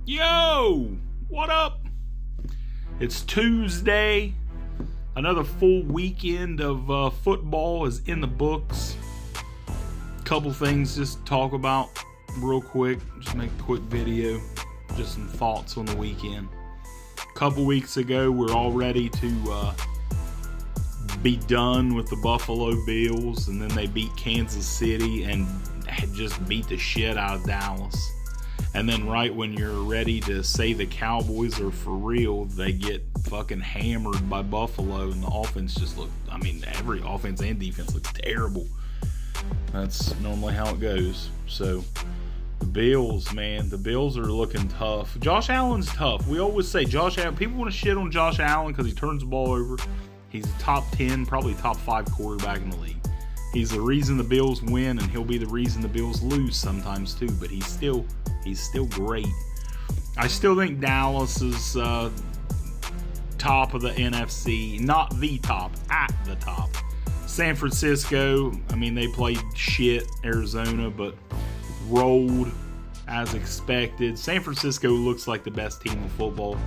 Yo! What up? It's Tuesday. Another full weekend of football is in the books. Couple things just to talk about real quick. Just make a quick video. Just some thoughts on the weekend. Couple weeks ago, we're all ready to be done with the Buffalo Bills, and then they beat Kansas City and just beat the shit out of Dallas. And then right when you're ready to say the Cowboys are for real, they get fucking hammered by Buffalo, and the offense just every offense and defense looks terrible. That's normally how it goes. So, the Bills, man, the Bills are looking tough. Josh Allen's tough. We always say Josh Allen, people want to shit on Josh Allen because he turns the ball over. He's a top 10, probably top 5 quarterback in the league. He's the reason the Bills win, and he'll be the reason the Bills lose sometimes too, but he's still great. I still think Dallas is top of the NFC. Not the top, at the top. San Francisco, they played shit, Arizona, but rolled as expected. San Francisco looks like the best team in football.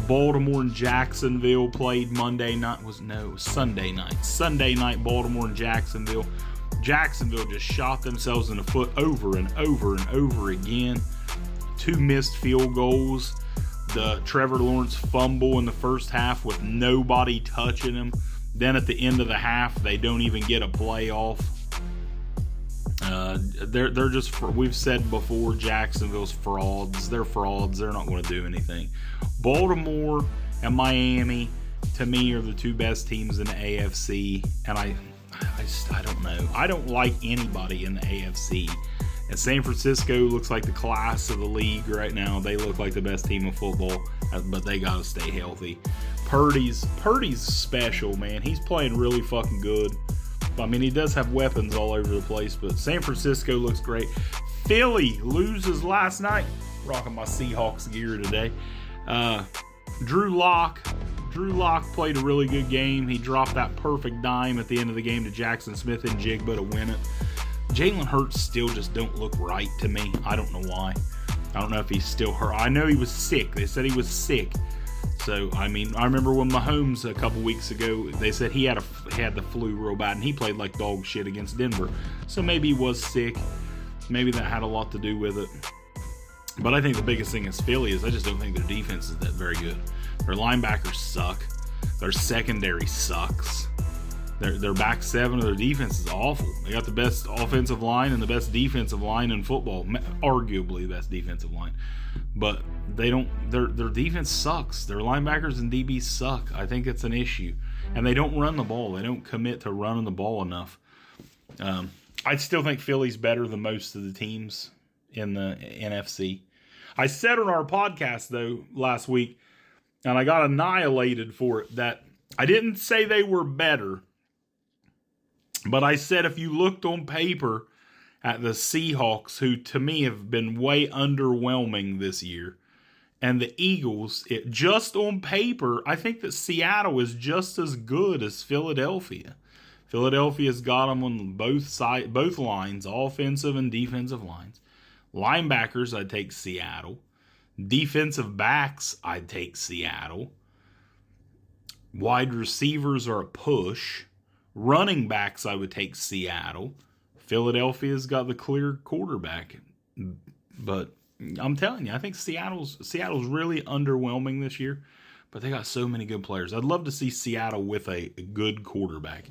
Baltimore and Jacksonville played Sunday night. Sunday night, Baltimore and Jacksonville. Jacksonville just shot themselves in the foot over and over and over again. 2 missed field goals. The Trevor Lawrence fumble in the first half with nobody touching him. Then at the end of the half, they don't even get a play off. They're just, we've said before, Jacksonville's frauds. They're frauds. They're not going to do anything. Baltimore and Miami, to me, are the 2 best teams in the AFC. And I don't know. I don't like anybody in the AFC. And San Francisco looks like the class of the league right now. They look like the best team in football, but they got to stay healthy. Purdy's special, man. He's playing really fucking good. He does have weapons all over the place, but San Francisco looks great. Philly loses last night. Rocking my Seahawks gear today. Drew Lock played a really good game. He dropped that perfect dime at the end of the game to Jackson Smith and Jigba to win it. Jalen Hurts still just don't look right to me. I don't know why. I don't know if he's still hurt. I know he was sick. They said he was sick. So, I remember when Mahomes a couple weeks ago, they said he had the flu real bad, and he played like dog shit against Denver. So maybe he was sick. Maybe that had a lot to do with it. But I think the biggest thing is Philly is I just don't think their defense is that very good. Their linebackers suck. Their secondary sucks. Their back seven of their defense is awful. They got the best offensive line and the best defensive line in football. Arguably the best defensive line. But they don't. Their defense sucks. Their linebackers and DBs suck. I think it's an issue. And they don't run the ball. They don't commit to running the ball enough. I still think Philly's better than most of the teams in the NFC. I said on our podcast, though, last week, and I got annihilated for it, that I didn't say they were better, but I said if you looked on paper at the Seahawks, who to me have been way underwhelming this year, and the Eagles, just on paper, I think that Seattle is just as good as Philadelphia. Philadelphia's got them on both lines, offensive and defensive lines. Linebackers, I'd take Seattle. Defensive backs, I'd take Seattle. Wide receivers are a push. Running backs, I would take Seattle. Philadelphia's got the clear quarterback. But I'm telling you, I think Seattle's really underwhelming this year. But they got so many good players. I'd love to see Seattle with a good quarterback.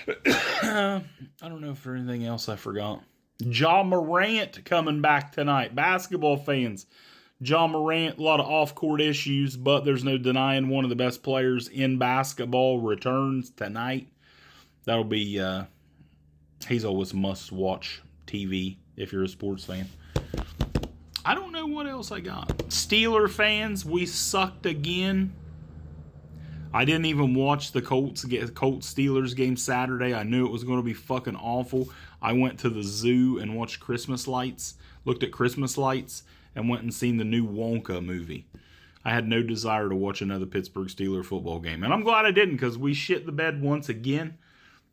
I don't know if there's anything else I forgot. Ja Morant coming back tonight. Basketball fans, Ja Morant, a lot of off-court issues, but there's no denying one of the best players in basketball returns tonight. That'll be, he's always must-watch TV if you're a sports fan. I don't know what else I got. Steeler fans, we sucked again. I didn't even watch the Colts-Steelers game Saturday. I knew it was going to be fucking awful. I went to the zoo and watched Christmas lights, looked at Christmas lights, and went and seen the new Wonka movie. I had no desire to watch another Pittsburgh Steelers football game. And I'm glad I didn't, because we shit the bed once again.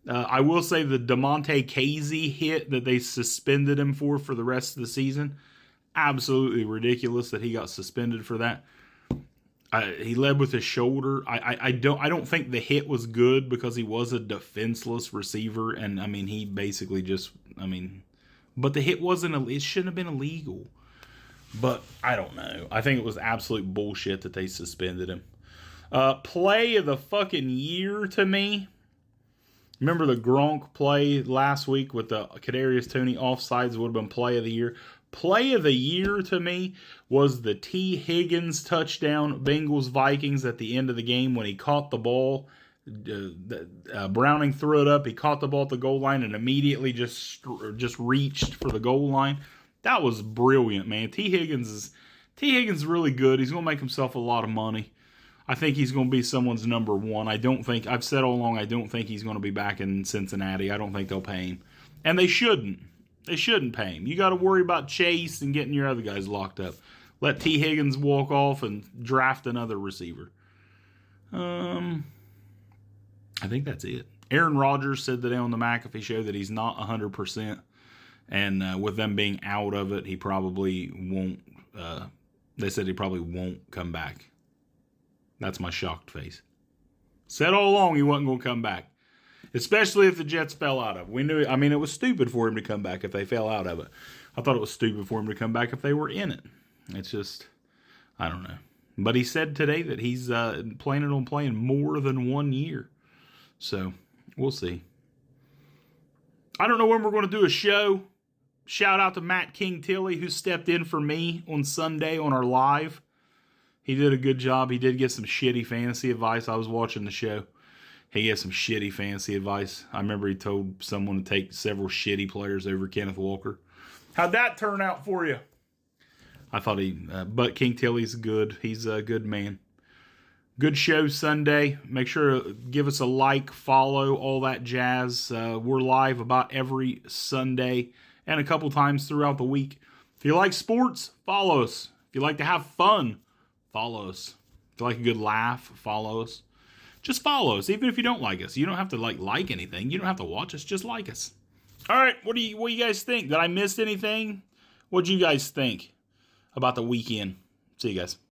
I will say the DeMonte Casey hit that they suspended him for the rest of the season, Absolutely ridiculous that he got suspended for that. He led with his shoulder. I don't think the hit was good because he was a defenseless receiver, and I mean he basically just but the hit wasn't. It shouldn't have been illegal. But I don't know. I think it was absolute bullshit that they suspended him. Play of the fucking year to me. Remember the Gronk play last week with the Kadarius Toney offsides would have been play of the year. Play of the year to me was the T. Higgins touchdown Bengals Vikings at the end of the game when he caught the ball. Browning threw it up. He caught the ball at the goal line and immediately just reached for the goal line. That was brilliant, man. T. Higgins is really good. He's going to make himself a lot of money. I think he's going to be someone's number one. I've said all along, I don't think he's going to be back in Cincinnati. I don't think they'll pay him. And they shouldn't. They shouldn't pay him. You got to worry about Chase and getting your other guys locked up. Let T. Higgins walk off and draft another receiver. I think that's it. Aaron Rodgers said today on the McAfee show that he's not 100%. And with them being out of it, he probably won't. They said he probably won't come back. That's my shocked face. Said all along he wasn't going to come back. Especially if the Jets fell out of it. We knew. It was stupid for him to come back if they fell out of it. I thought it was stupid for him to come back if they were in it. It's just, I don't know. But he said today that he's planning on playing more than 1 year. So, we'll see. I don't know when we're going to do a show. Shout out to Matt King Tilley, who stepped in for me on Sunday on our live. He did a good job. He did get some shitty fantasy advice. I was watching the show. He had some shitty fantasy advice. I remember he told someone to take several shitty players over Kenneth Walker. How'd that turn out for you? I thought but King Tilley's good. He's a good man. Good show Sunday. Make sure to give us a like, follow, all that jazz. We're live about every Sunday and a couple times throughout the week. If you like sports, follow us. If you like to have fun, follow us. If you like a good laugh, follow us. Just follow us, even if you don't like us. You don't have to like anything. You don't have to watch us. Just like us. All right, what do you guys think? Did I miss anything? What do you guys think about the weekend? See you guys.